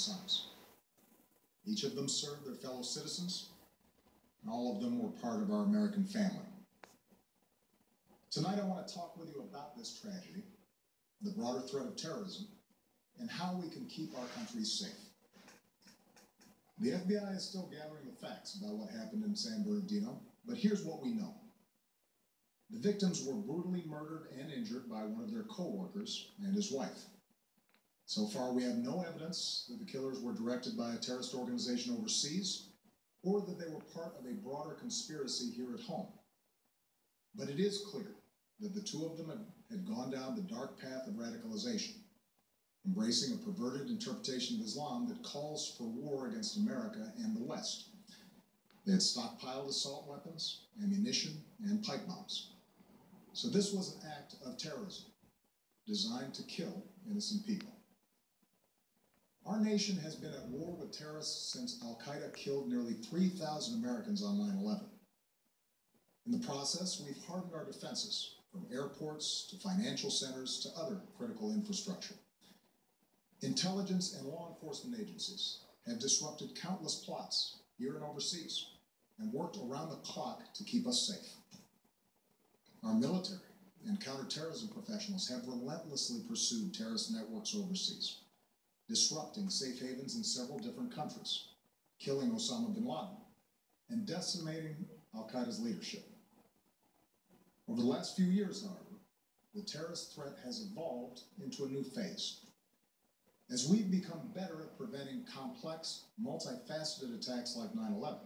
sons. Each of them served their fellow citizens, and all of them were part of our American family. Tonight I want to talk with you about this tragedy, the broader threat of terrorism, and how we can keep our country safe. The FBI is still gathering the facts about what happened in San Bernardino, but here's what we know. The victims were brutally murdered and injured by one of their co-workers and his wife. So far, we have no evidence that the killers were directed by a terrorist organization overseas or that they were part of a broader conspiracy here at home. But it is clear that the two of them had gone down the dark path of radicalization, embracing a perverted interpretation of Islam that calls for war against America and the West. They had stockpiled assault weapons, ammunition, and pipe bombs. So this was an act of terrorism designed to kill innocent people. Our nation has been at war with terrorists since Al-Qaeda killed nearly 3,000 Americans on 9/11. In the process, we've hardened our defenses, from airports to financial centers to other critical infrastructure. Intelligence and law enforcement agencies have disrupted countless plots here and overseas and worked around the clock to keep us safe. Our military and counterterrorism professionals have relentlessly pursued terrorist networks overseas, disrupting safe havens in several different countries, killing Osama bin Laden, and decimating Al-Qaeda's leadership. Over the last few years, however, the terrorist threat has evolved into a new phase. As we've become better at preventing complex, multifaceted attacks like 9/11,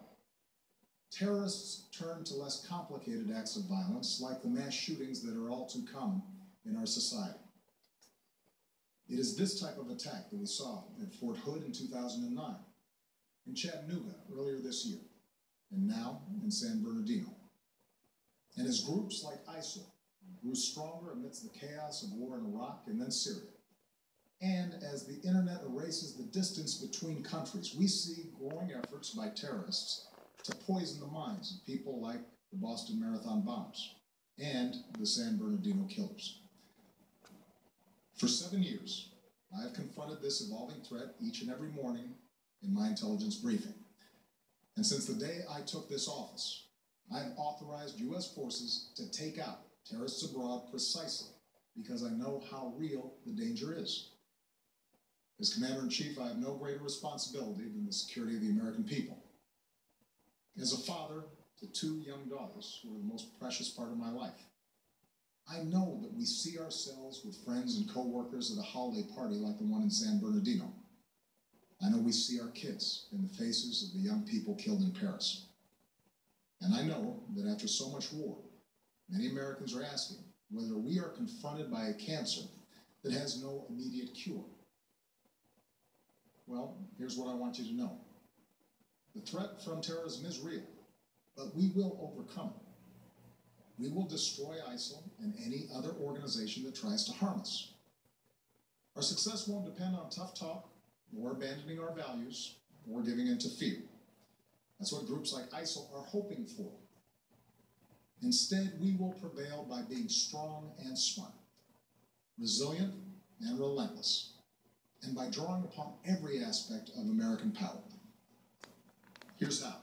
terrorists turn to less complicated acts of violence like the mass shootings that are all too common in our society. It is this type of attack that we saw at Fort Hood in 2009, in Chattanooga earlier this year, and now in San Bernardino. And as groups like ISIL grew stronger amidst the chaos of war in Iraq and then Syria, and as the internet erases the distance between countries, we see growing efforts by terrorists to poison the minds of people like the Boston Marathon bombers and the San Bernardino killers. For 7 years, I have confronted this evolving threat each and every morning in my intelligence briefing. And since the day I took this office, I have authorized U.S. forces to take out terrorists abroad precisely because I know how real the danger is. As Commander-in-Chief, I have no greater responsibility than the security of the American people. As a father to 2 young daughters who are the most precious part of my life, I know that we see ourselves with friends and co-workers at a holiday party like the one in San Bernardino. I know we see our kids in the faces of the young people killed in Paris. And I know that after so much war, many Americans are asking whether we are confronted by a cancer that has no immediate cure. Well, here's what I want you to know. The threat from terrorism is real, but we will overcome it. We will destroy ISIL and any other organization that tries to harm us. Our success won't depend on tough talk, or abandoning our values, or giving in to fear. That's what groups like ISIL are hoping for. Instead, we will prevail by being strong and smart, resilient and relentless, and by drawing upon every aspect of American power. Here's how.